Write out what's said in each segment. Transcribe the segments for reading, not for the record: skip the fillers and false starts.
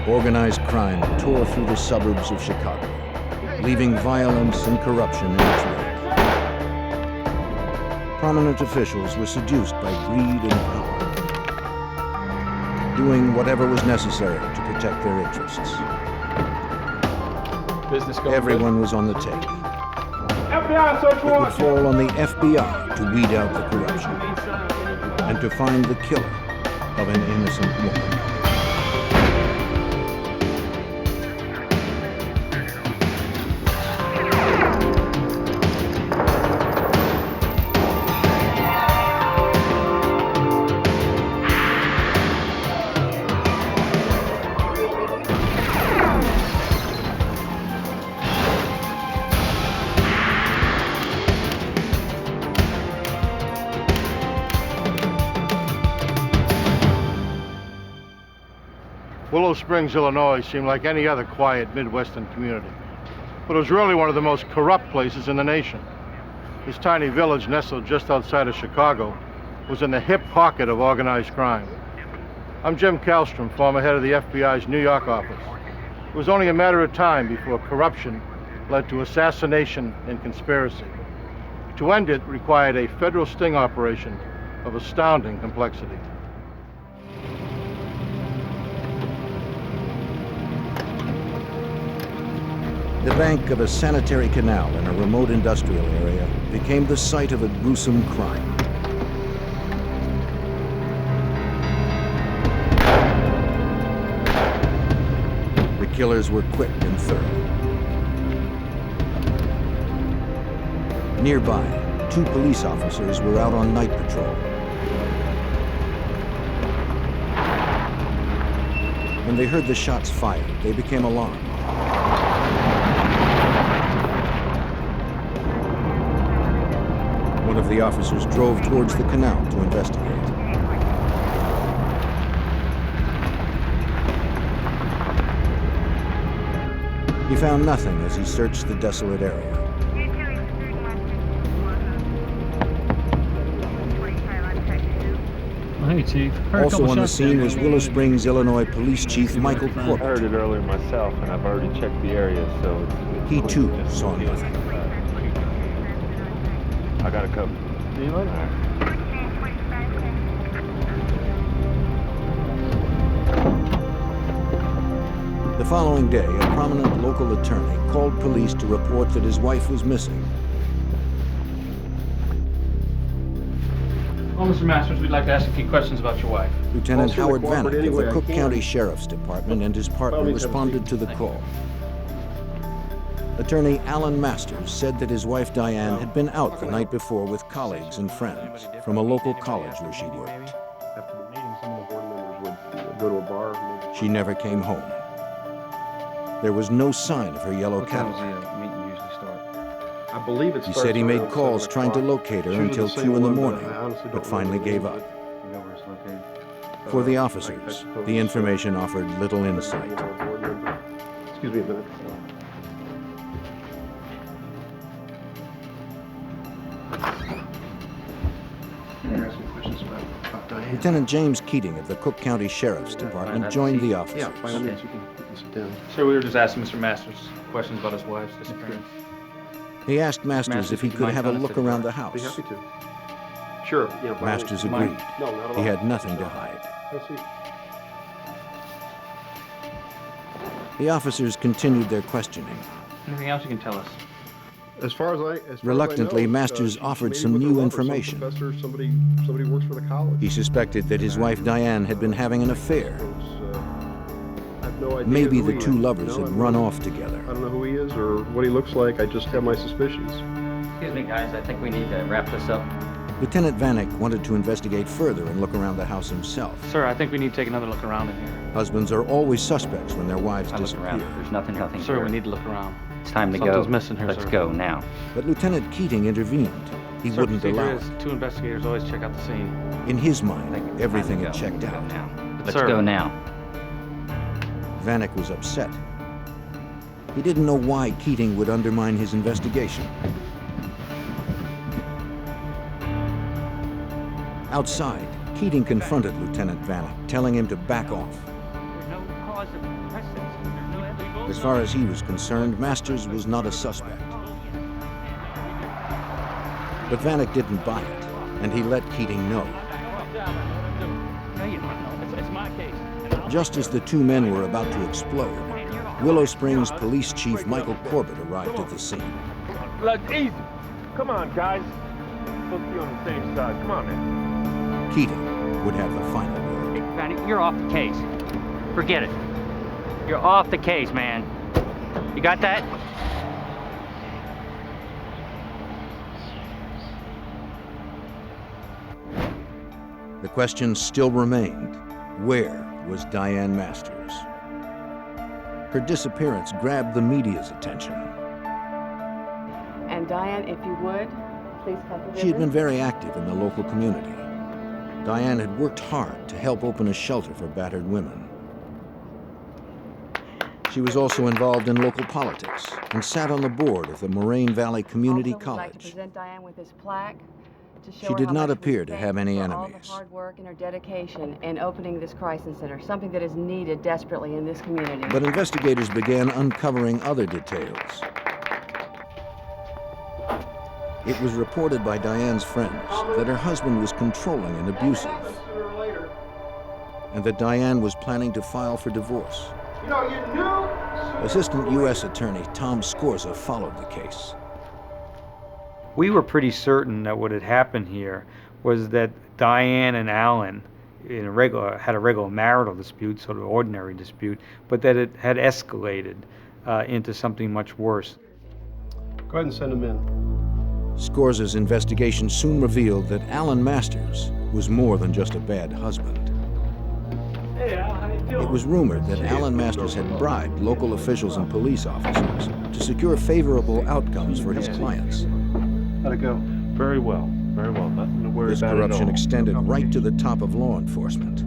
organized crime tore through the suburbs of Chicago, leaving violence and corruption in its wake. Prominent officials were seduced by greed and power, doing whatever was necessary to protect their interests. Everyone was on the take. It would fall on the FBI to weed out the corruption and to find the killer of an innocent woman. Willow Springs, Illinois seemed like any other quiet Midwestern community, but it was really one of the most corrupt places in the nation. This tiny village nestled just outside of Chicago was in the hip pocket of organized crime. I'm Jim Kallstrom, former head of the FBI's New York office. It was only a matter of time before corruption led to assassination and conspiracy. To end it required a federal sting operation of astounding complexity. The bank of a sanitary canal in a remote industrial area became the site of a gruesome crime. The killers were quick and thorough. Nearby, 2 police officers were out on night patrol. When they heard the shots fired, they became alarmed. One of the officers drove towards the canal to investigate. He found nothing as he searched the desolate area. Hey, Chief. Also on the scene was Willow Springs, Illinois Police Chief Michael I heard Corbett. it earlier myself, and I've already checked the area, so He too saw nothing. I got it covered. See you later. The following day, a prominent local attorney called police to report that his wife was missing. Well, Mr. Masters, we'd like to ask a few questions about your wife. Lieutenant Howard Vanek of the Cook County Sheriff's Department and his partner responded to the call. Attorney Alan Masters said that his wife Diane had been out the night before with colleagues and friends from a local college where she worked. After the meeting, some of the board members would go to a bar. She never came home. There was no sign of her yellow Cadillac. I believe it He said he made calls trying to locate her until 2 in the morning, but finally gave up. For the officers, the information offered little insight. Excuse me a minute. Lieutenant James Keating of the Cook County Sheriff's Department joined the officers. Yeah, by all means, you can sit down. Sir, we were just asking Mr. Masters questions about his wife's disappearance. He asked Masters if he could have a look around the Be house. happy to. Sure. Yeah, by all Masters means. agreed. No, not at He all. had nothing to hide. Have a seat. The officers continued their questioning. Anything else you can tell us? As far as I Reluctantly, Masters offered some new information. Somebody works for the college. He suspected that his wife Diane had been having an affair. I have no idea Maybe who the he two is. lovers No, had I run don't- off together. I don't know who he is or what he looks like. I just have my suspicions. Excuse me, guys. I think we need to wrap this up. Lieutenant Vanek wanted to investigate further and look around the house himself. Sir, I think we need to take another look around in here. Husbands are always suspects when their wives I look disappear. around. There's nothing Sir, here. we need to look around. It's time to Something's go. missing here, Let's sir. go now. But Lieutenant Keating intervened. He Sir, wouldn't procedure allow is it. 2 investigators always check out the scene. In his I mind, think it's everything time had to checked go out. now. Let's Sir. go now. Vanek was upset. He didn't know why Keating would undermine his investigation. Outside, Keating confronted Lieutenant Vanek, telling him to back off. There's no cause of As far as he was concerned, Masters was not a suspect. But Vanek didn't buy it, and he let Keating know. Just as the two men were about to explode, Willow Springs Police Chief Michael Corbett arrived at the scene. Look, easy. Come on, guys. We're supposed to be on the same side. Come on, man. Keating would have the final word. Hey, Vanek, you're off the case. Forget it. You're off the case, man. You got that? The question still remained, where was Diane Masters? Her disappearance grabbed the media's attention. And Diane, if you would, please come to She had been very active in the local community. Diane had worked hard to help open a shelter for battered women. She was also involved in local politics and sat on the board of the Moraine Valley Community also would like to College. present Diane with this plaque to show She her did how not much we appear to thank have any her for all enemies. the hard work and her dedication in opening this crisis center, something that is needed desperately in this community. But investigators began uncovering other details. It was reported by Diane's friends that her husband was controlling and abusive, and that Diane was planning to file for divorce. Assistant U.S. Attorney Tom Scorza followed the case. We were pretty certain that what had happened here was that Diane and Alan had a regular marital dispute, sort of ordinary dispute, but that it had escalated into something much worse. Go ahead and send him in. Scorza's investigation soon revealed that Alan Masters was more than just a bad husband. Hey, Al, how you doing? It was rumored that Alan Masters had bribed local officials and police officers to secure favorable outcomes for his clients. How'd it go? Very well, very well. Nothing to worry This about corruption at all. extended right to the top of law enforcement.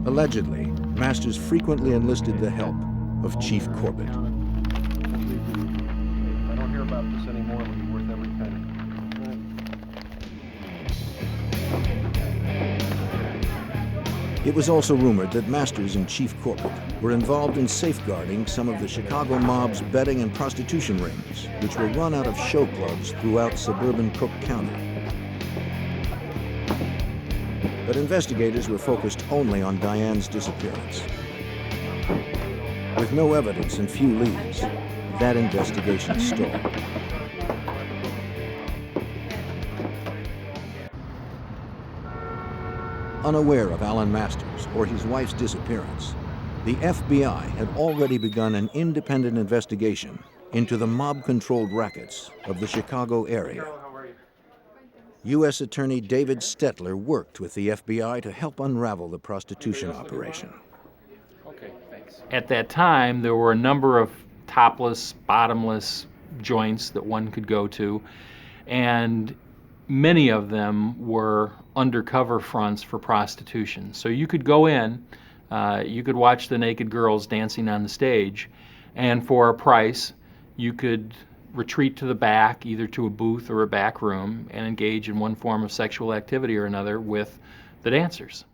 Allegedly, Masters frequently enlisted the help of Chief Corbett. If I don't hear about this anymore, it'll be worth every penny. It was also rumored that Masters and Chief Corbett were involved in safeguarding some of the Chicago mob's betting and prostitution rings, which were run out of show clubs throughout suburban Cook County. But investigators were focused only on Diane's disappearance. With no evidence and few leads, that investigation stalled. Unaware of Alan Masters or his wife's disappearance, the FBI had already begun an independent investigation into the mob-controlled rackets of the Chicago area. U.S. Attorney David Stetler worked with the FBI to help unravel the prostitution operation. Okay, thanks. At that time, there were a number of topless, bottomless joints that one could go to, and many of them were undercover fronts for prostitution. So you could go in, you could watch the naked girls dancing on the stage, and for a price, you could retreat to the back, either to a booth or a back room, and engage in one form of sexual activity or another with the dancers.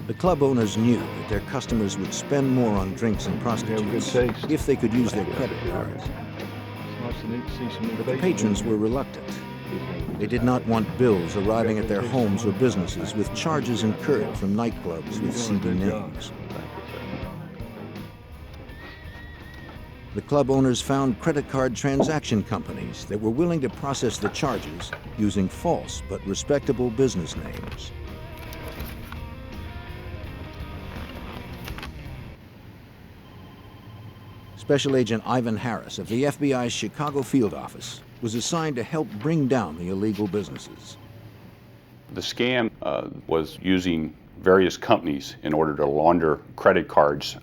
The club owners knew that their customers would spend more on drinks and prostitutes if they could use their credit cards. But the patrons were reluctant. They did not want bills arriving at their homes or businesses with charges incurred from nightclubs with seedy names. The club owners found credit card transaction companies that were willing to process the charges using false but respectable business names. Special Agent Ivan Harris of the FBI's Chicago field office was assigned to help bring down the illegal businesses. The scam was using various companies in order to launder credit cards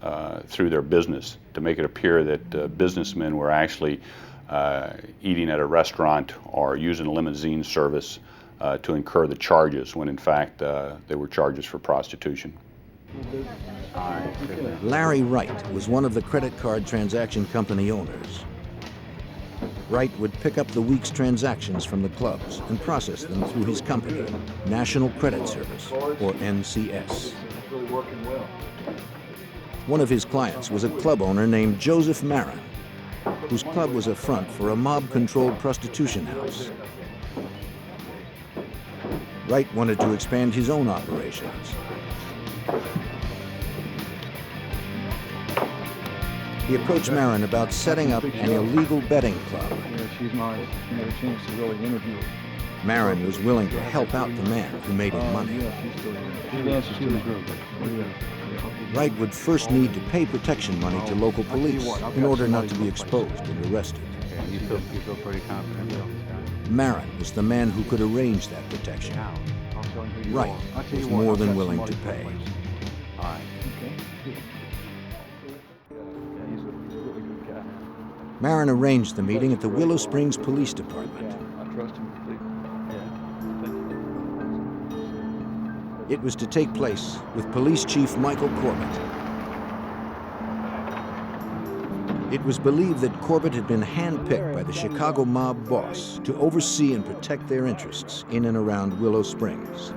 through their business to make it appear that businessmen were actually eating at a restaurant or using a limousine service to incur the charges when in fact they were charges for prostitution. Larry Wright was one of the credit card transaction company owners. Wright would pick up the week's transactions from the clubs and process them through his company, National Credit Service, or NCS. One of his clients was a club owner named Joseph Marin, whose club was a front for a mob-controlled prostitution house. Wright wanted to expand his own operations. He approached Marin about setting up an illegal betting club. Yeah, she's nice. You had a chance to really interview her. Marin was willing to help out the man who made him money. Yeah, she's still here. She dances to the group. Wright would first need to pay protection money to local police in order not to be exposed and arrested. You feel pretty confident? Marin was the man who could arrange that protection. Wright was more than willing to pay. All right. Marin arranged the meeting at the Willow Springs Police Department. I trust him completely. It was to take place with Police Chief Michael Corbett. It was believed that Corbett had been handpicked by the Chicago mob boss to oversee and protect their interests in and around Willow Springs.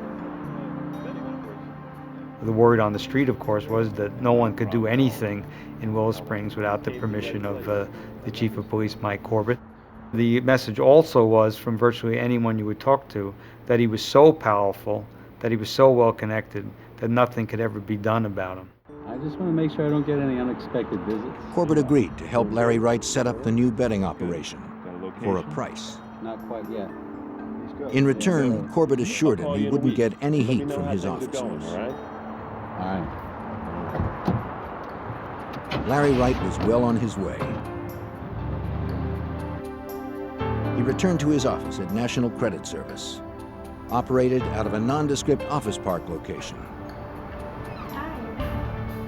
The word on the street, of course, was that no one could do anything in Willow Springs without the permission of the Chief of Police, Mike Corbett. The message also was, from virtually anyone you would talk to, that he was so powerful, that he was so well connected, that nothing could ever be done about him. I just want to make sure I don't get any unexpected visits. Corbett agreed to help Larry Wright set up the new betting operation for a price. Not quite yet. In return, Corbett assured him he wouldn't get any heat from his officers. All right. Larry Wright was well on his way. He returned to his office at National Credit Service, operated out of a nondescript office park location.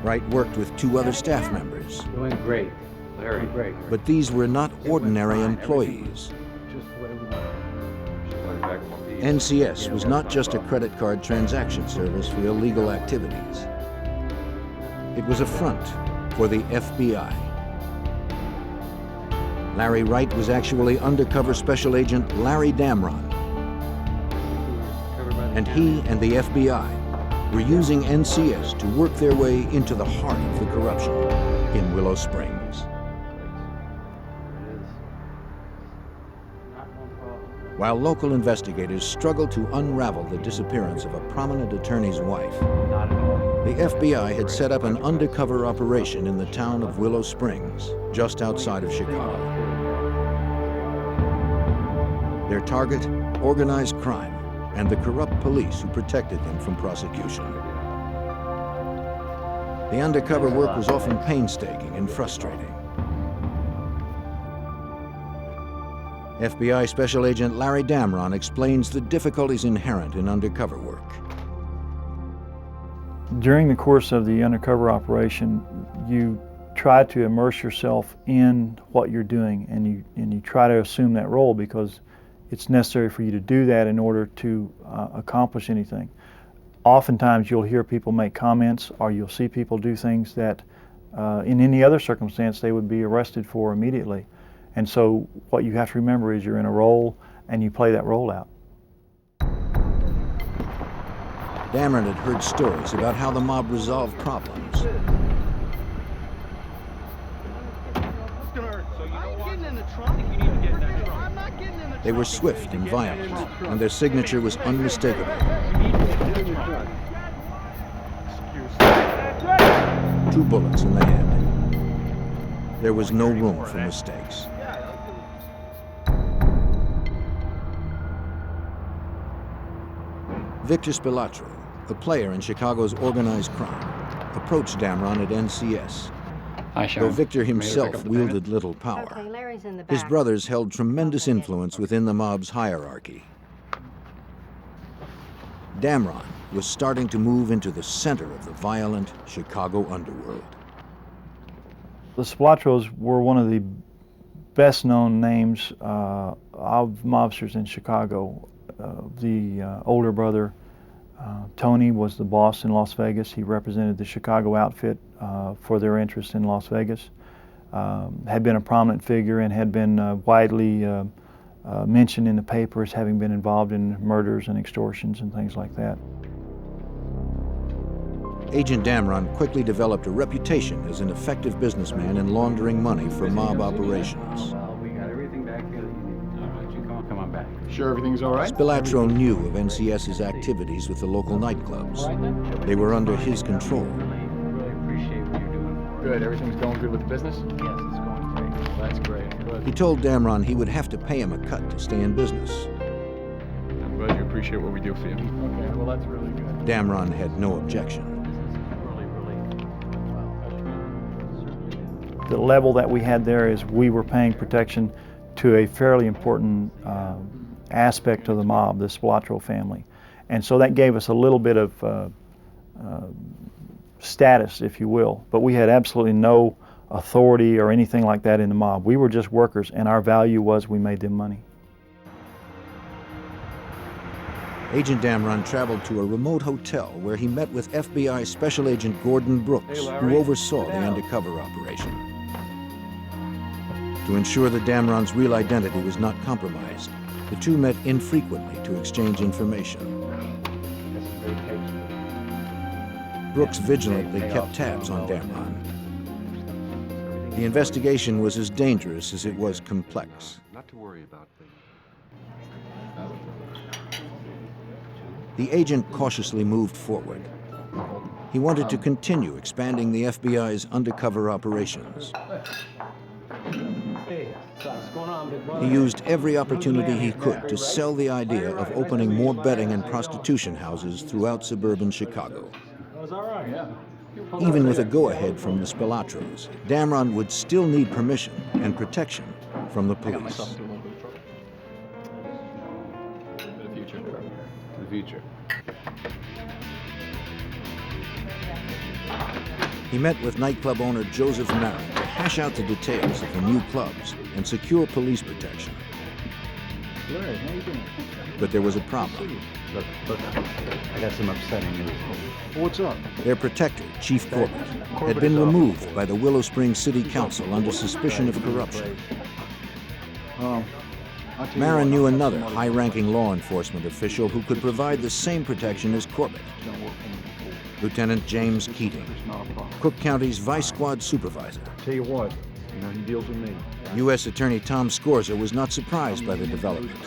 Wright worked with 2 other staff members. Doing great. Very great. But these were not ordinary employees. NCS was not just a credit card transaction service for illegal activities. It was a front for the FBI. Larry Wright was actually undercover special agent Larry Damron. And he and the FBI were using NCS to work their way into the heart of the corruption in Willow Springs. While local investigators struggled to unravel the disappearance of a prominent attorney's wife, the FBI had set up an undercover operation in the town of Willow Springs, just outside of Chicago. Their target, organized crime, and the corrupt police who protected them from prosecution. The undercover work was often painstaking and frustrating. FBI Special Agent Larry Damron explains the difficulties inherent in undercover work. During the course of the undercover operation, you try to immerse yourself in what you're doing, and you try to assume that role because it's necessary for you to do that in order to accomplish anything. Oftentimes you'll hear people make comments, or you'll see people do things that in any other circumstance they would be arrested for immediately. And so what you have to remember is you're in a role and you play that role out. Damron had heard stories about how the mob resolved problems. They were swift and violent, and their signature was unmistakable. 2 bullets in the head. There was no room for mistakes. Victor Spilatro, a player in Chicago's organized crime, approached Damron at NCS. Though Victor himself wielded little power, his brothers held tremendous influence within the mob's hierarchy. Damron was starting to move into the center of the violent Chicago underworld. The Spilatros were one of the best-known names of mobsters in Chicago. The older brother, Tony, was the boss in Las Vegas. He represented the Chicago outfit for their interest in Las Vegas. Had been a prominent figure and had been widely mentioned in the paper as having been involved in murders and extortions and things like that. Agent Damron quickly developed a reputation as an effective businessman in laundering money for mob operations. Well, we got everything back here that you need. Why don't you come on back? Sure everything's all right? Spilatro knew of NCS's activities with the local nightclubs. They were under his control. Really appreciate what you're doing. Good, everything's going good with the business? Yes, it's going great. That's great. Good. He told Damron he would have to pay him a cut to stay in business. I'm glad you appreciate what we do for you. Okay, well that's really good. Damron had no objection. The level that we had there is we were paying protection to a fairly important aspect of the mob, the Spilatro family. And so that gave us a little bit of status, if you will, but we had absolutely no authority or anything like that in the mob. We were just workers, and our value was we made them money. Agent Damron traveled to a remote hotel where he met with FBI Special Agent Gordon Brooks, who oversaw the undercover operation. To ensure that Damron's real identity was not compromised, the two met infrequently to exchange information. Brooks vigilantly kept tabs on Damron. The investigation was as dangerous as it was complex. Not to worry about things. The agent cautiously moved forward. He wanted to continue expanding the FBI's undercover operations. He used every opportunity he could to sell the idea of opening more betting and prostitution houses throughout suburban Chicago. Even with a go-ahead from the Spilatros, Damron would still need permission and protection from the police. The future. He met with nightclub owner Joseph Marin to hash out the details of the new clubs and secure police protection. Larry, how you doing? But there was a problem. Look, I got some upsetting news. What's up? Their protector, Chief Corbett, had been removed by the Willow Springs City Council under suspicion of corruption. Marin knew another high-ranking law enforcement official who could provide the same protection as Corbett. Lieutenant James Keating, Cook County's Vice Squad Supervisor. Tell you what, he deals with me. U.S. Attorney Tom Scorza was not surprised by the development.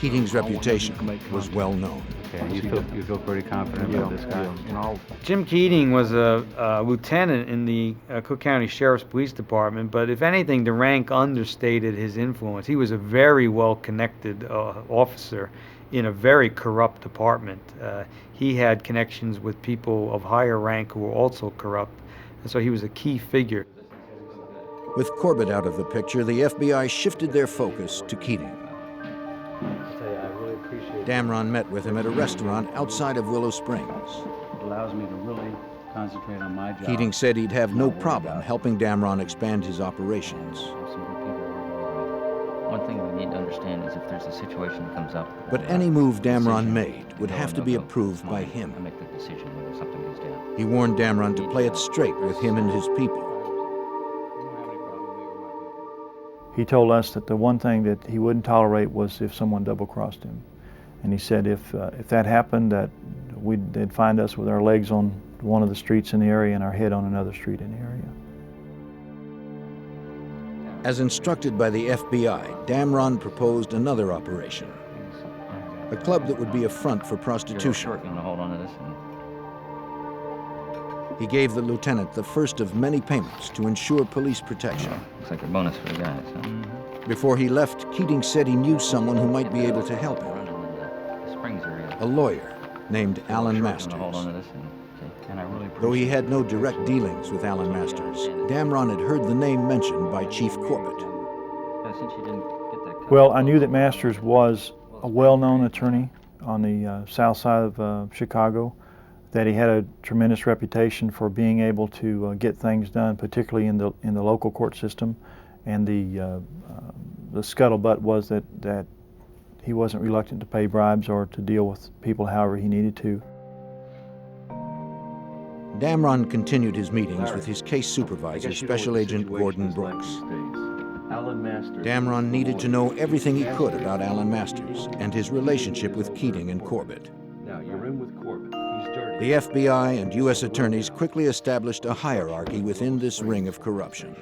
Keating's reputation was well known. Okay, you feel pretty confident about this guy? Jim Keating was a lieutenant in the Cook County Sheriff's Police Department, but if anything, the rank understated his influence. He was a very well-connected officer in a very corrupt department. He had connections with people of higher rank who were also corrupt, and so he was a key figure. With Corbett out of the picture, the FBI shifted their focus to Keating. Damron met with him at a restaurant outside of Willow Springs. It allows me to really concentrate on my job. Keating said he'd have no problem helping Damron expand his operations. One thing we need to understand is if there's a situation that comes up. But any move Damron made would have to be approved by him. I make the decision when something goes down. He warned Damron to play it straight with him and his people. He told us that the one thing that he wouldn't tolerate was if someone double-crossed him. And he said if that happened, that they'd find us with our legs on one of the streets in the area and our head on another street in the area. As instructed by the FBI, Damron proposed another operation. A club that would be a front for prostitution. Hold on to this. He gave the lieutenant the first of many payments to ensure police protection. Looks like a bonus for the guys, huh? Before he left, Keating said he knew someone who might be able to help him. A lawyer named Alan Masters. Though he had no direct dealings with Alan Masters, Damron had heard the name mentioned by Chief Corbett. Well, I knew that Masters was a well-known attorney on the south side of Chicago, that he had a tremendous reputation for being able to get things done, particularly in the local court system, and the scuttlebutt was that he wasn't reluctant to pay bribes or to deal with people however he needed to. Damron continued his meetings with his case supervisor, Special Agent Gordon Brooks. Damron needed to know everything he could about Alan Masters and his relationship with Keating and Corbett. Now, you're in with Corbett. He's The FBI and U.S. attorneys quickly established a hierarchy within this ring of corruption.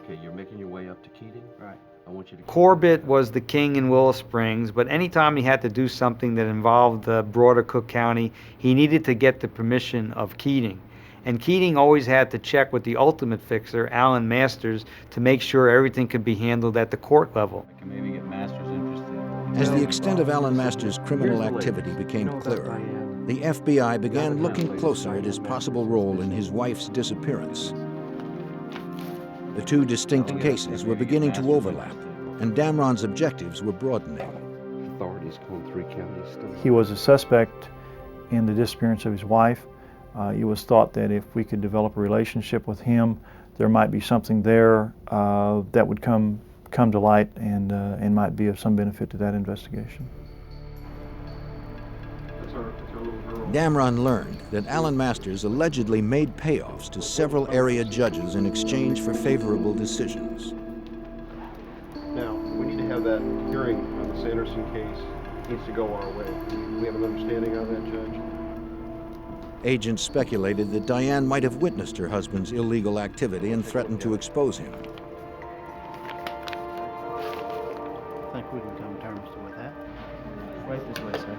Okay, you're making your way up to Keating? Right. I want you to... Corbett was the king in Willow Springs, but anytime he had to do something that involved the broader Cook County, he needed to get the permission of Keating. And Keating always had to check with the ultimate fixer, Alan Masters, to make sure everything could be handled at the court level. I can maybe get Masters interested. As the extent of Alan Masters' criminal activity became clearer, the FBI began looking closer at his possible role in his wife's disappearance. The two distinct cases were beginning to overlap, and Damron's objectives were broadening. Authorities call 3 counties still. He was a suspect in the disappearance of his wife. It was thought that if we could develop a relationship with him, there might be something there that would come to light and might be of some benefit to that investigation. Damron learned that Alan Masters allegedly made payoffs to several area judges in exchange for favorable decisions. Now, we need to have that hearing on the Sanderson case. It needs to go our way. Do we have an understanding on that, Judge? Agents speculated that Diane might have witnessed her husband's illegal activity and threatened to expose him. I think we can come to terms with that. Right this way, sir.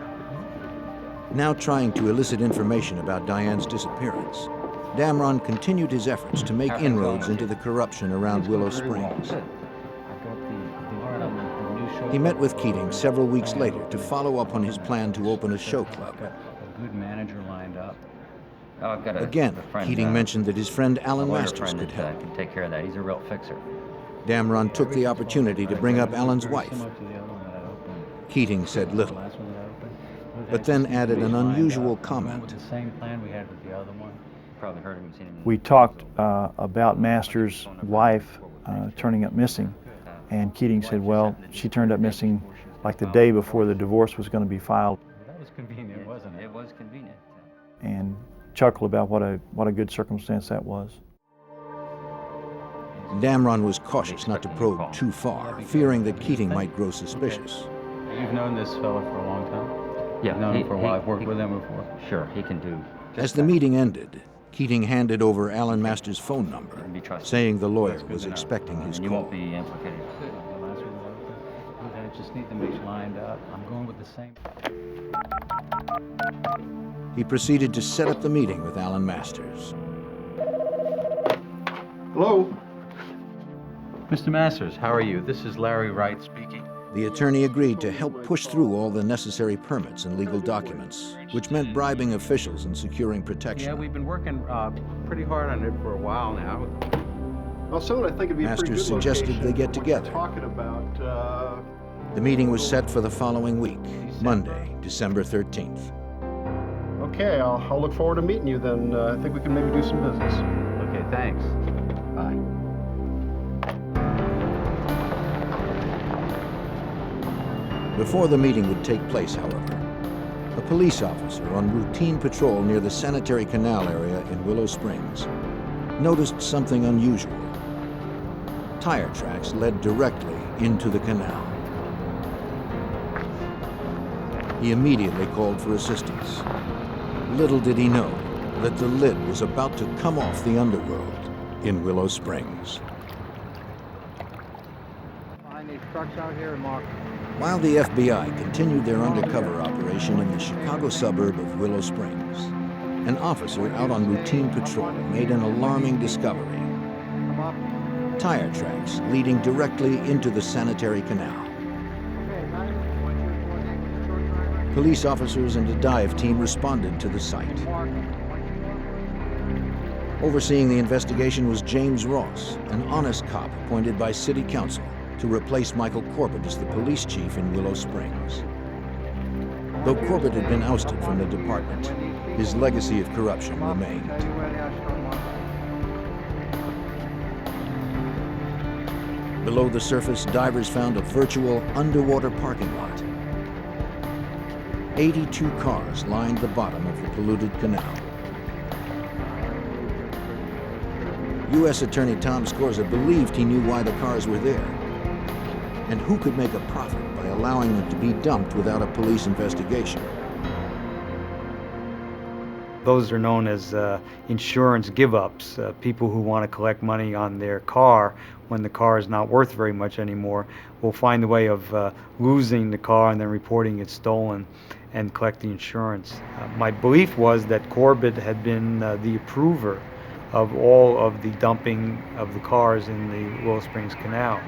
Now trying to elicit information about Diane's disappearance, Damron continued his efforts to make inroads into the corruption around Willow Springs. He met with Keating several weeks later to follow up on his plan to open a show club. A good manager lined up. Oh, I've got Again, Keating mentioned that his friend Alan Masters could help. Can take care of that. He's a real fixer. Damron took the opportunity to bring up Alan's wife. Keating said little, but then added an unusual comment. The same plan we had with the other one. Probably heard him, seen him. We talked about Masters' wife turning up missing, and Keating said, well, she turned up missing like the day before the divorce was going to be filed. That was convenient, wasn't it? It was convenient. And chuckled about what a good circumstance that was. Damron was cautious not to probe too far, fearing that Keating might grow suspicious. You've known this fella for a long time? Yeah. You've known him for a while. I've worked with him before. Sure, he can do. As the meeting ended, Keating handed over Alan Masters' phone number, saying the lawyer was expecting his You call. won't be implicated. I just need to make sure lined up. I'm going with the same. He proceeded to set up the meeting with Alan Masters. Hello? Mr. Masters, how are you? This is Larry Wright speaking. The attorney agreed to help push through all the necessary permits and legal documents, which meant bribing officials and securing protection. Yeah, we've been working pretty hard on it for a while now. Well, someone I think it'd be a pretty Masters good suggested location. they get together. Talking about, The meeting was set for the following week, Monday, December 13th. Okay, I'll look forward to meeting you then. I think we can maybe do some business. Okay, thanks. Bye. Before the meeting would take place, however, a police officer on routine patrol near the sanitary canal area in Willow Springs noticed something unusual. Tire tracks led directly into the canal. He immediately called for assistance. Little did he know that the lid was about to come off the underworld in Willow Springs. I need trucks out here and mark. While the FBI continued their undercover operation in the Chicago suburb of Willow Springs, an officer out on routine patrol made an alarming discovery. Tire tracks leading directly into the sanitary canal. Police officers and a dive team responded to the site. Overseeing the investigation was James Ross, an honest cop appointed by City Council to replace Michael Corbett as the police chief in Willow Springs. Though Corbett had been ousted from the department, his legacy of corruption remained. Below the surface, divers found a virtual underwater parking lot. 82 cars lined the bottom of the polluted canal. U.S. Attorney Tom Scorza believed he knew why the cars were there. And who could make a profit by allowing them to be dumped without a police investigation? Those are known as insurance give-ups. People who want to collect money on their car when the car is not worth very much anymore will find a way of losing the car and then reporting it stolen and collect the insurance. My belief was that Corbett had been the approver of all of the dumping of the cars in the Willow Springs Canal.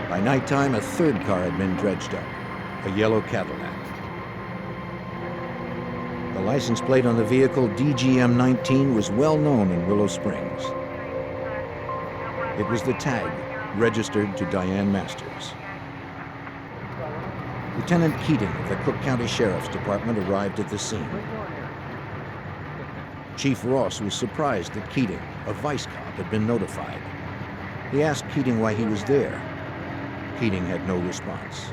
By nighttime, a third car had been dredged up, a yellow Cadillac. The license plate on the vehicle, DGM-19, was well known in Willow Springs. It was the tag registered to Diane Masters. Lieutenant Keating of the Cook County Sheriff's Department arrived at the scene. Chief Ross was surprised that Keating, a vice cop, had been notified. He asked Keating why he was there. Keating had no response.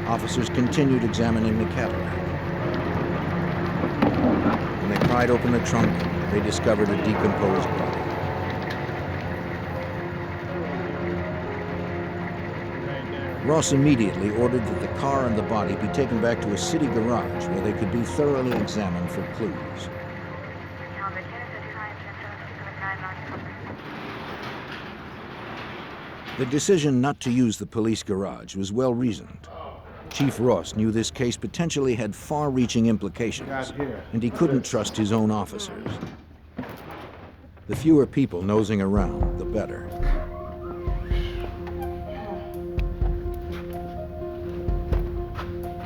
Officers continued examining the Cadillac. When they pried open the trunk, they discovered a decomposed body. Ross immediately ordered that the car and the body be taken back to a city garage where they could be thoroughly examined for clues. The decision not to use the police garage was well reasoned. Chief Ross knew this case potentially had far-reaching implications, and he couldn't trust his own officers. The fewer people nosing around, the better.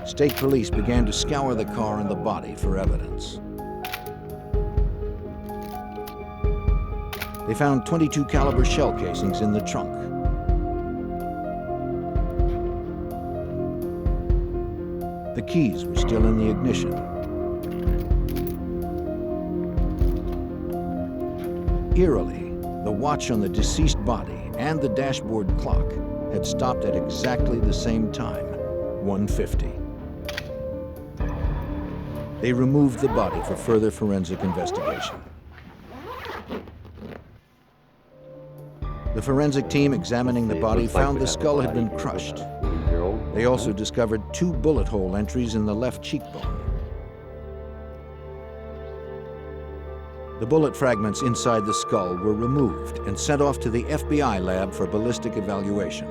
State police began to scour the car and the body for evidence. They found .22 caliber shell casings in the trunk. The keys were still in the ignition. Eerily, the watch on the deceased body and the dashboard clock had stopped at exactly the same time, 1:50. They removed the body for further forensic investigation. The forensic team examining the body found the skull had been crushed. They also discovered 2 bullet hole entries in the left cheekbone. The bullet fragments inside the skull were removed and sent off to the FBI lab for ballistic evaluation.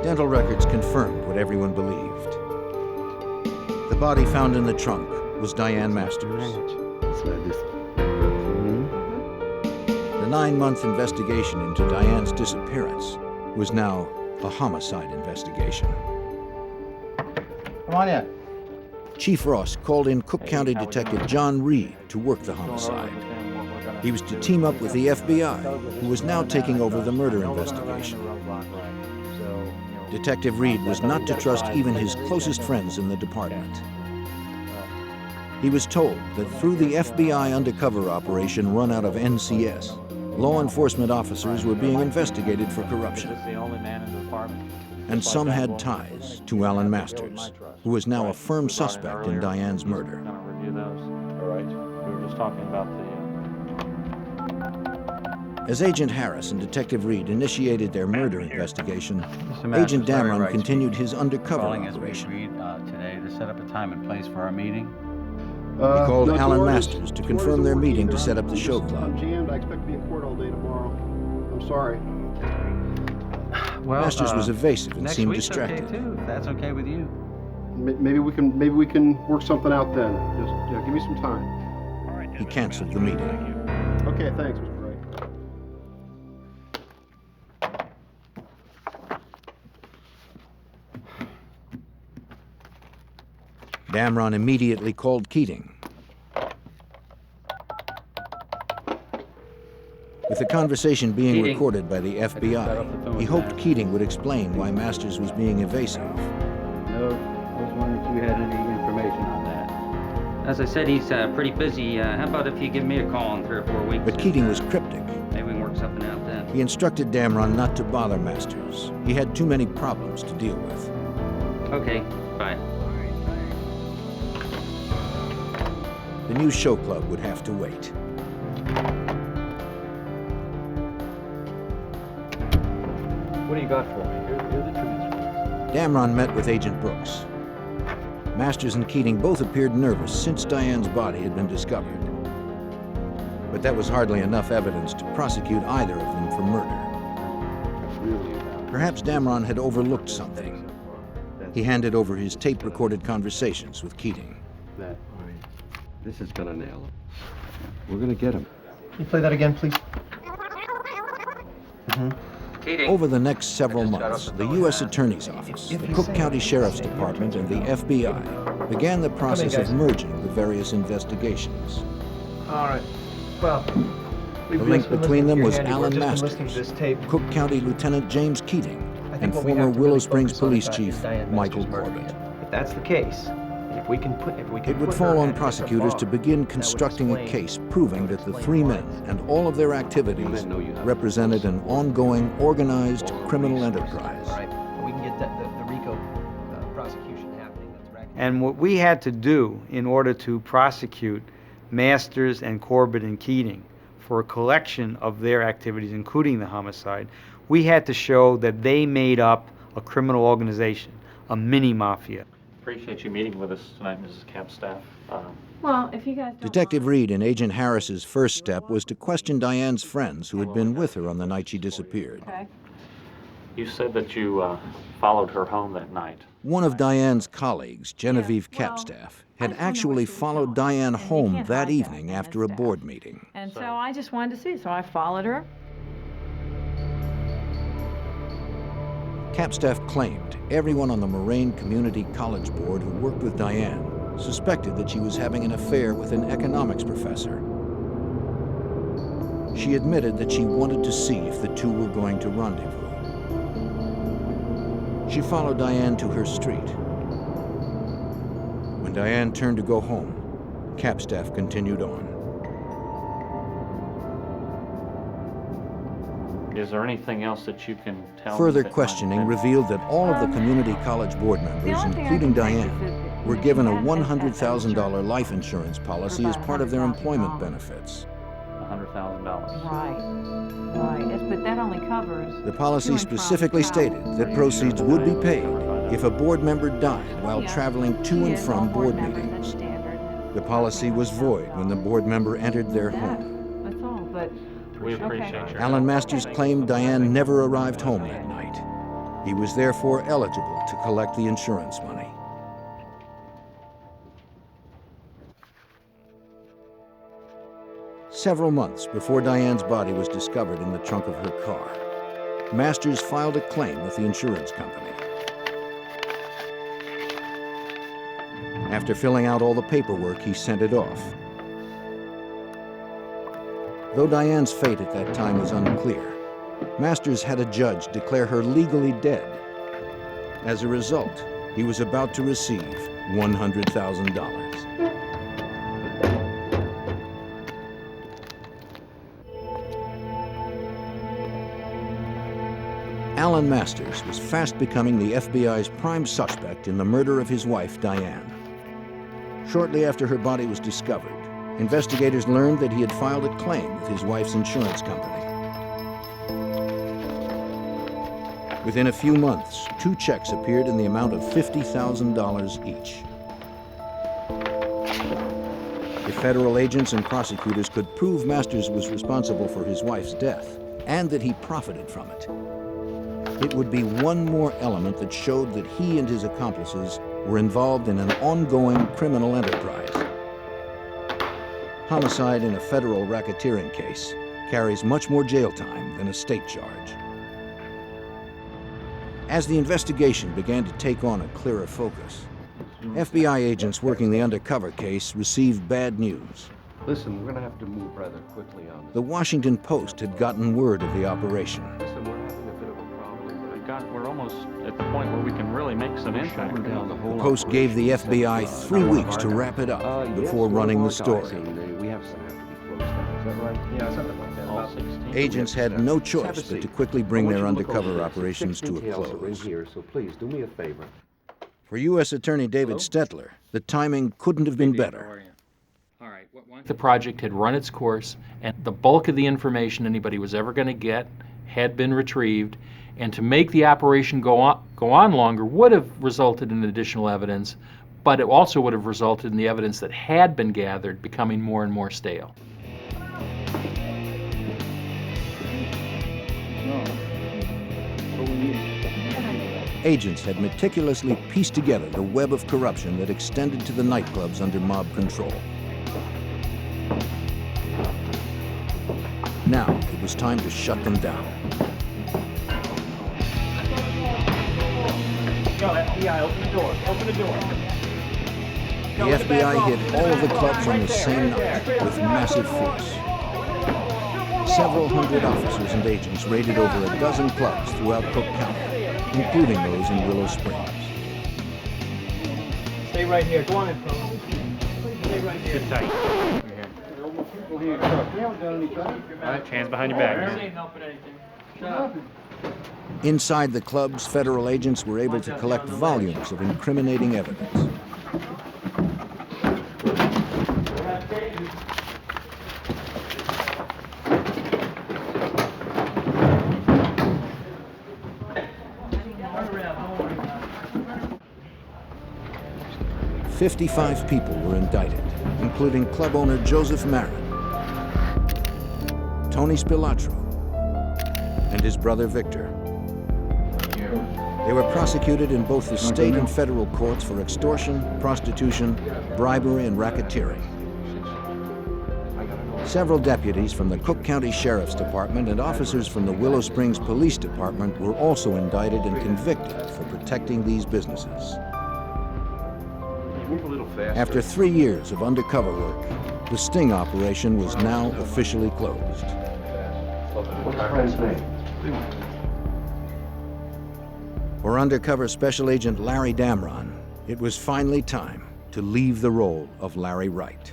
Dental records confirmed what everyone believed. The body found in the trunk was Diane Masters. The 9-month investigation into Diane's disappearance was now a homicide investigation. Come on in. Chief Ross called in Cook County Detective John Reed to work the homicide. He was to team up with the FBI, who was now taking over the murder investigation. Detective Reed was not to trust even his closest friends in the department. He was told that through the FBI undercover operation run out of NCS, law enforcement officers were being investigated for corruption. And some had ties to Alan Masters, who was now a firm suspect in Diane's murder. As Agent Harris and Detective Reed initiated their murder investigation, Agent Damron continued his undercover operation. Today to set up a time and place for our meeting. He called Alan Masters to confirm their meeting to set up the show club. I'm jammed. I expect to be in court all day tomorrow. I'm sorry. Well, Masters was evasive and next seemed week's distracted. Okay too, if that's okay with you. Maybe we can work something out then. Just give me some time. He canceled the meeting. Okay, thanks, Mr. Wright. Damron immediately called Keating. With the conversation being Keating. recorded by the FBI, he hoped Keating would explain why Masters was being evasive. No, I was wondering if you had any information on that. As I said, he's pretty busy. How about if you give me a call in 3 or 4 weeks? But Keating was cryptic. Maybe we can work something out then. He instructed Damron not to bother Masters. He had too many problems to deal with. Okay, bye. the new show club would have to wait. What do you got for me? Here are the transcripts. Damron met with Agent Brooks. Masters and Keating both appeared nervous since Diane's body had been discovered. But that was hardly enough evidence to prosecute either of them for murder. Perhaps Damron had overlooked something. He handed over his tape-recorded conversations with Keating. This is gonna nail him. We're gonna get him. Can you play that again, please? Over the next several months, the U.S. Attorney's Office, the Cook County Sheriff's Department, and the FBI began the process of merging the various investigations. All right. Well, The link between them was Alan Masters, Cook County Lieutenant James Keating, and former Willow Springs Police Chief Michael Corbett. If that's the case, if we can It would fall on prosecutors to begin constructing a case proving that the three men and all of their activities represented an ongoing, organized criminal enterprise. we can get the RICO prosecution happening. And what we had to do in order to prosecute Masters and Corbett and Keating for a collection of their activities, including the homicide, we had to show that they made up a criminal organization, a mini-mafia. Appreciate you meeting with us tonight, Mrs. Capstaff. Well, if you guys don't Detective Reed and Agent Harris's first step was to question Diane's friends who had been with her on the night she disappeared. Okay. You said that you followed her home that night. One of Diane's colleagues, Genevieve Capstaff, had actually followed Diane home that evening after a board meeting. And so I just wanted to see, so I followed her. Capstaff claimed everyone on the Moraine Community College Board who worked with Diane suspected that she was having an affair with an economics professor. She admitted that she wanted to see if the two were going to rendezvous. She followed Diane to her street. When Diane turned to go home, Capstaff continued on. Is there anything else that you can tell me? Further that questioning might have been- revealed that all of the community college board members, including Diane, were given a $100,000 life insurance policy as part of their employment benefits. $100,000. Right, yes, but that only covers... The policy specifically stated that proceeds would be paid if a board member died while traveling to and from board meetings. The policy was void when the board member entered their home. That's all, but... We appreciate your Alan Masters claimed Diane never arrived home that night. He was therefore eligible to collect the insurance money. Several months before Diane's body was discovered in the trunk of her car, Masters filed a claim with the insurance company. After filling out all the paperwork, he sent it off. Though Diane's fate at that time was unclear, Masters had a judge declare her legally dead. As a result, he was about to receive $100,000. Alan Masters was fast becoming the FBI's prime suspect in the murder of his wife, Diane. Shortly after her body was discovered, investigators learned that he had filed a claim with his wife's insurance company. Within a few months, 2 checks appeared in the amount of $50,000 each. If federal agents and prosecutors could prove Masters was responsible for his wife's death and that he profited from it, it would be one more element that showed that he and his accomplices were involved in an ongoing criminal enterprise. Homicide in a federal racketeering case carries much more jail time than a state charge. As the investigation began to take on a clearer focus, FBI agents working the undercover case received bad news. Listen, we're gonna have to move rather quickly on this. The Washington Post had gotten word of the operation. Listen, we're having a bit of a problem. We're almost at the point where we can really make some impact. The Post gave the FBI 3 weeks to wrap it up before running the story. We have some have to be closed down. Is that right? Yeah, something like that. All 16. Agents had no choice but to quickly bring their undercover operations to a close. Here, so please do me a favor. For U.S. Attorney David Stetler, the timing couldn't have been better. All right. The project had run its course, and the bulk of the information anybody was ever going to get had been retrieved, and to make the operation go on longer would have resulted in additional evidence, but it also would have resulted in the evidence that had been gathered becoming more and more stale. Agents had meticulously pieced together the web of corruption that extended to the nightclubs under mob control. Now it was time to shut them down. Yo, FBI, open the door. Open the door. The FBI hit all of the clubs on the same night with massive force. Several hundred officers and agents raided over a dozen clubs throughout Cook County, including those in Willow Springs. Stay right here. Go on in, fellas. Stay right here. Sit tight. We haven't done anything. All right, hands behind your back. Ain't helping anything. Shut up. Inside the clubs, federal agents were able to collect volumes of incriminating evidence. "55 people were indicted, including club owner Joseph Marin, Tony Spilatro, and his brother Victor. They were prosecuted in both the state and federal courts for extortion, prostitution, bribery, and racketeering. Several deputies from the Cook County Sheriff's Department and officers from the Willow Springs Police Department were also indicted and convicted for protecting these businesses. Move a little faster. After 3 years of undercover work, the sting operation was now officially closed. What's your friend's name? For undercover Special Agent Larry Damron, it was finally time to leave the role of Larry Wright.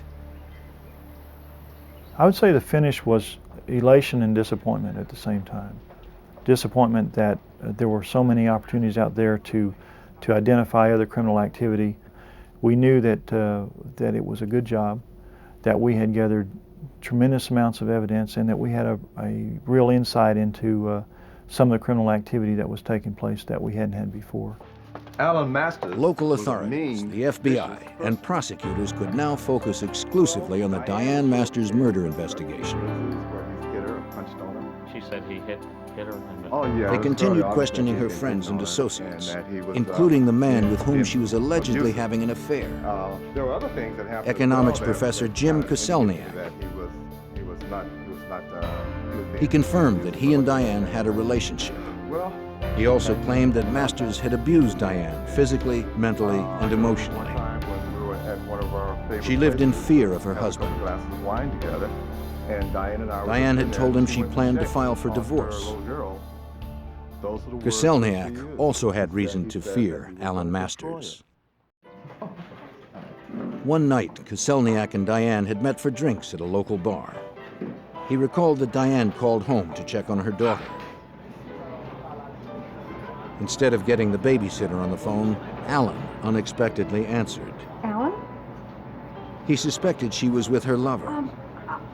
I would say the finish was elation and disappointment at the same time. Disappointment that there were so many opportunities out there to identify other criminal activity. We knew that that it was a good job, that we had gathered tremendous amounts of evidence, and that we had a real insight into some of the criminal activity that was taking place that we hadn't had before. Alan Masters. Local authorities, the FBI, and prosecutors could now focus exclusively on the Diane Masters murder investigation. She said he hit her. They continued questioning her friends and associates, including the man with whom she was allegedly having an affair. There were other things that happened. Economics professor Jim Koselniak. He confirmed that he and Diane had a relationship. He also claimed that Masters had abused Diane physically, mentally, and emotionally. She lived in fear of her husband. Diane had told him she planned to file for divorce. Koselniak also had reason to fear Alan Masters. One night, Koselniak and Diane had met for drinks at a local bar. He recalled that Diane called home to check on her daughter. Instead of getting the babysitter on the phone, Alan unexpectedly answered. Alan? He suspected she was with her lover.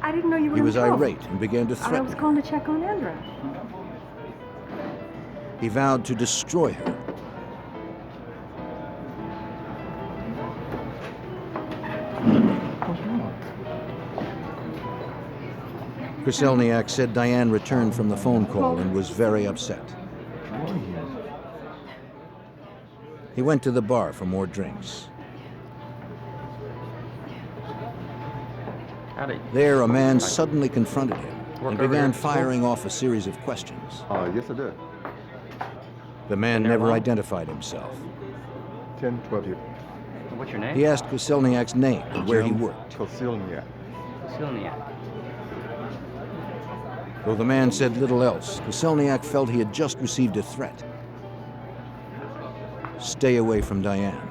I didn't know you were He in was trouble. irate and began to I threaten was her. calling to check on Andra. He vowed to destroy her. Koselniak said Diane returned from the phone call and was very upset. He went to the bar for more drinks. There, a man suddenly confronted him and began firing off a series of questions. Yes, I did. The man never identified himself. 10, 12 years. What's your name? He asked Koselniak's name and where he worked. Koselniak. Koselniak. Though the man said little else, Koselniak felt he had just received a threat. Stay away from Diane.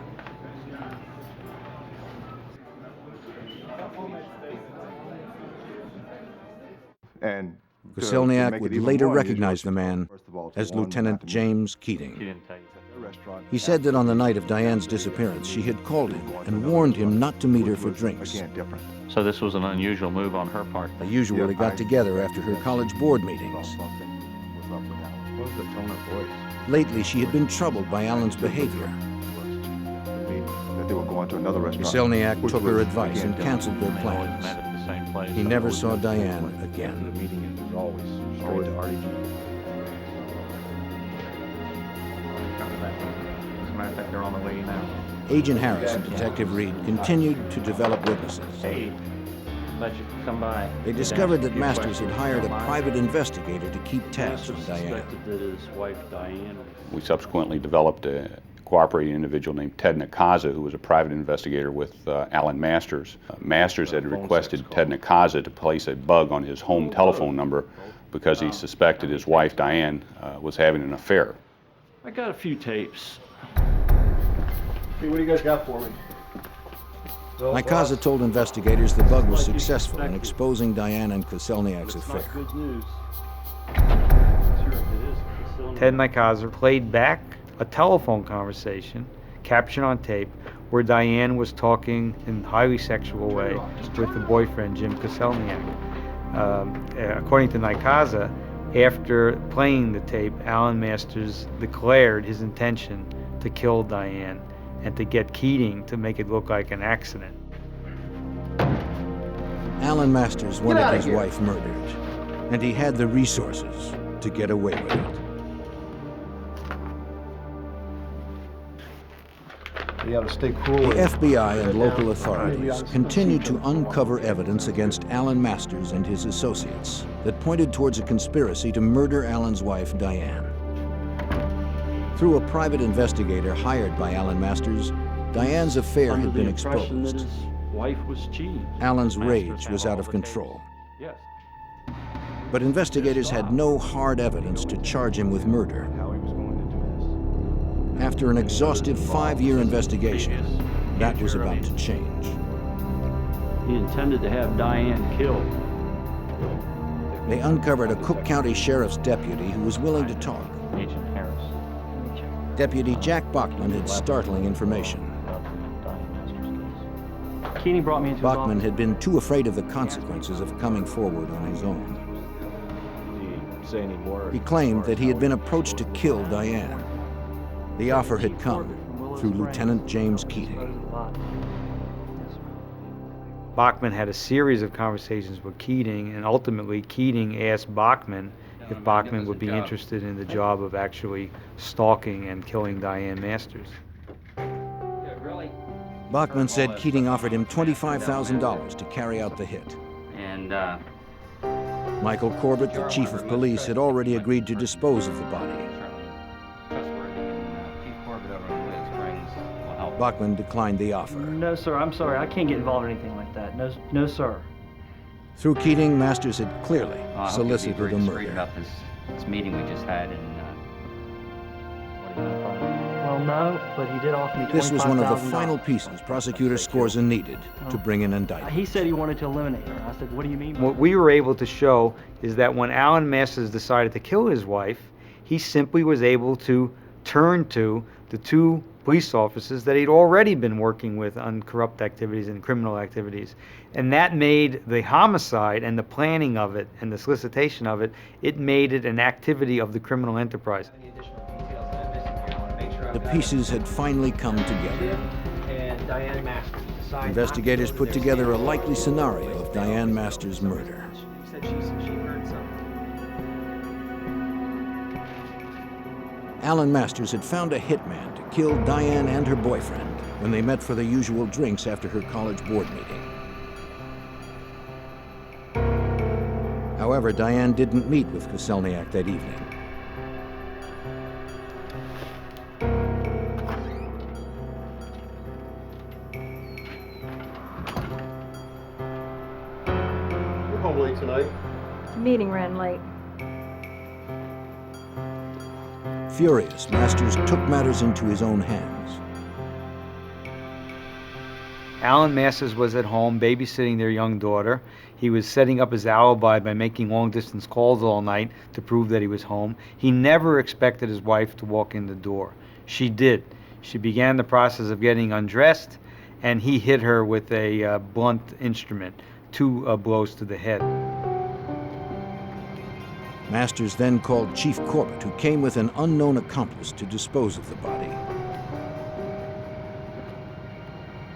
And Koselniak would later recognize the man as Lieutenant James Keating. She didn't tell you. restaurant. He said that on the night of Diane's disappearance, she had called him and warned him not to meet her for drinks. Again, different. So this was an unusual move on her part. They usually got together after her college board meetings. Something was up with Alan. What was the tone of voice? Lately, she had been troubled by Alan's behavior. That they were going to another restaurant. Selniak which took her was, advice again, and canceled their They always plans. met at the same place. He never Always saw was Diane After the again. meeting, it was always straight to RDG. As a matter of fact, they're on the way now. Agent Harris and Detective Reed continued to develop witnesses. Hey, glad you could come by. They discovered that Masters had hired a private investigator to keep tabs on Diane. That his wife Diane. We subsequently developed a cooperating individual named Ted Nakaza, who was a private investigator with Alan Masters. Masters had requested Ted Nakaza to place a bug on his home telephone number because he suspected his wife Diane was having an affair. I got a few tapes. Hey, what do you guys got for me? Nakaza told investigators the bug was successful in exposing Diane and Koselniak's affair. Good news. Ted Nikaza played back a telephone conversation, captured on tape, where Diane was talking in a highly sexual way with the boyfriend, Jim Koselniak. According to Nikaza, after playing the tape, Alan Masters declared his intention to kill Diane and to get Keating to make it look like an accident. Alan Masters wanted his wife murdered, and he had the resources to get away with it. You gotta stay cool. The FBI and local authorities continued to uncover evidence against Alan Masters and his associates that pointed towards a conspiracy to murder Alan's wife, Diane. Through a private investigator hired by Alan Masters, Diane's affair had been exposed. His wife was cheating. Alan's rage was out of control. Yes. But investigators had no hard evidence to charge him with murder. After an exhaustive 5-year investigation, that was about to change. He intended to have Diane killed. They uncovered a Cook County Sheriff's deputy who was willing to talk. Agent Harris. Deputy Jack Bachman had startling information. Keating brought me into his Bachman office. had been too afraid of the consequences of coming forward on his own. Did he say any more? He claimed that he had been approached to kill Diane. The offer had come through Lieutenant James Keating. Bachman had a series of conversations with Keating, and ultimately Keating asked Bachman if Bachman would be interested in the job of actually stalking and killing Diane Masters. Bachman said Keating offered him $25,000 to carry out the hit. And, Michael Corbett, the chief of police, had already agreed to dispose of the body. Bachman declined the offer. No, sir, I'm sorry. I can't get involved in anything like that. No, no, sir. Through Keating, Masters had clearly solicited a straighten murder. up this meeting we just had, and Well, no, but he did offer me $25,000. This was one of the final pieces Prosecutor Scorza needed to bring an indictment. He said he wanted to eliminate her. I said, what do you mean by What we were able to show is that when Alan Masters decided to kill his wife, he simply was able to turn to the two police officers that he'd already been working with on corrupt activities and criminal activities. And that made the homicide and the planning of it and the solicitation of it, it made it an activity of the criminal enterprise. The pieces had finally come together. And Diane Masters. Investigators put together a likely scenario of Diane Masters' murder. She said she heard something. Alan Masters had found a hitman to kill Diane and her boyfriend when they met for the usual drinks after her college board meeting. However, Diane didn't meet with Koselniak that evening. You're home late tonight. Meeting ran late. Furious, Masters took matters into his own hands. Alan Masters was at home babysitting their young daughter. He was setting up his alibi by making long-distance calls all night to prove that he was home. He never expected his wife to walk in the door. She did. She began the process of getting undressed, and he hit her with a blunt instrument, 2 blows to the head. Masters then called Chief Corbett, who came with an unknown accomplice to dispose of the body.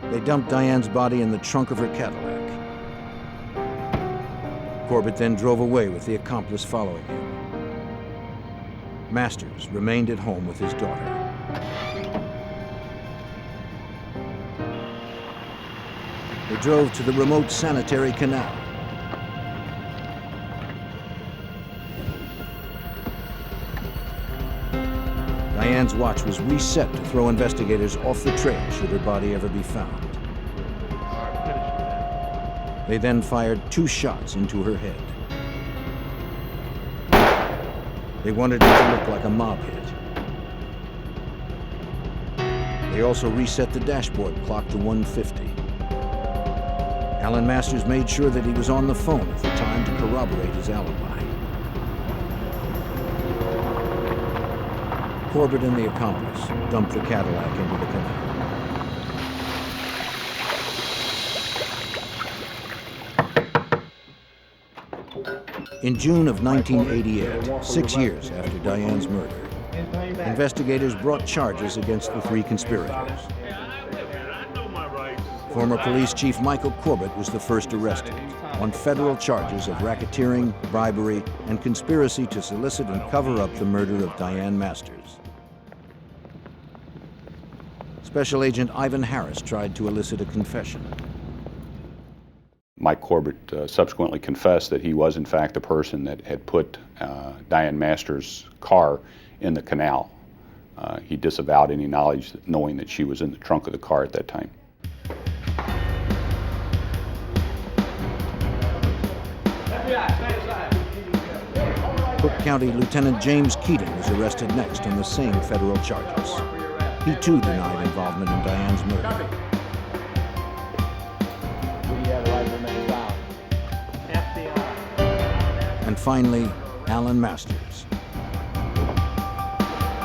They dumped Diane's body in the trunk of her Cadillac. Corbett then drove away with the accomplice following him. Masters remained at home with his daughter. They drove to the remote sanitary canal. Diane's watch was reset to throw investigators off the trail should her body ever be found. They then fired 2 shots into her head. They wanted it to look like a mob hit. They also reset the dashboard clock to 1:50. Alan Masters made sure that he was on the phone at the time to corroborate his alibi. Corbett and the accomplice dumped the Cadillac into the canal. In June of 1988, 6 years after Diane's murder, investigators brought charges against the 3 conspirators. Former police chief Michael Corbett was the first arrested on federal charges of racketeering, bribery, and conspiracy to solicit and cover up the murder of Diane Masters. Special Agent Ivan Harris tried to elicit a confession. Mike Corbett subsequently confessed that he was in fact the person that had put Diane Masters' car in the canal. He disavowed any knowledge, knowing that she was in the trunk of the car at that time. Cook County Lieutenant James Keating was arrested next on the same federal charges. He too denied involvement in Diane's murder. And finally, Alan Masters.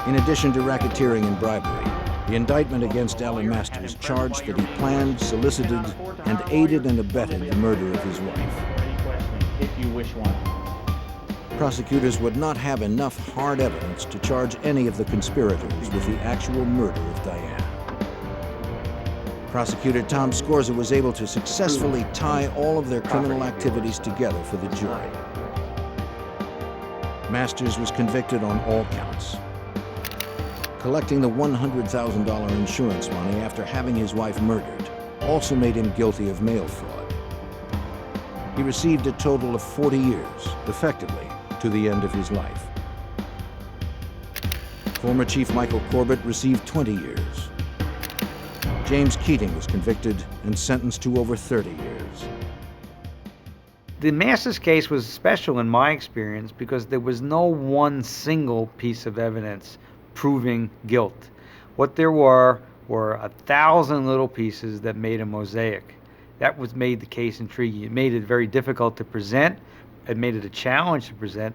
In addition to racketeering and bribery, the indictment against Alan Masters charged that he planned, solicited, and aided and abetted the murder of his wife. If you wish one. Prosecutors would not have enough hard evidence to charge any of the conspirators with the actual murder of Diane. Prosecutor Tom Scorza was able to successfully tie all of their criminal activities together for the jury. Masters was convicted on all counts. Collecting the $100,000 insurance money after having his wife murdered also made him guilty of mail fraud. He received a total of 40 years, effectively to the end of his life. Former Chief Michael Corbett received 20 years. James Keating was convicted and sentenced to over 30 years. The Masters case was special in my experience because there was no one single piece of evidence proving guilt. What there were 1,000 little pieces that made a mosaic. That was made the case intriguing. It made it very difficult to present. It made it a challenge to present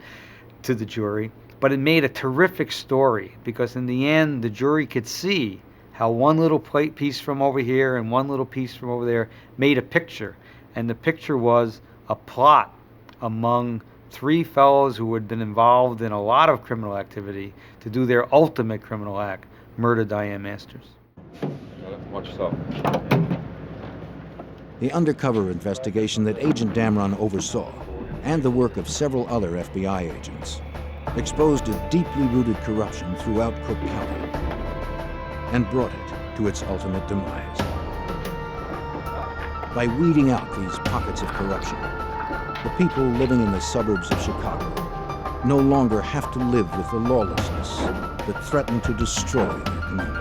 to the jury, but it made a terrific story because in the end the jury could see how one little piece from over here and one little piece from over there made a picture, and the picture was a plot among 3 fellows who had been involved in a lot of criminal activity to do their ultimate criminal act, murder Diane Masters. Watch yourself. The undercover investigation that Agent Damron oversaw, and the work of several other FBI agents, exposed a deeply rooted corruption throughout Cook County and brought it to its ultimate demise. By weeding out these pockets of corruption, the people living in the suburbs of Chicago no longer have to live with the lawlessness that threatened to destroy their community.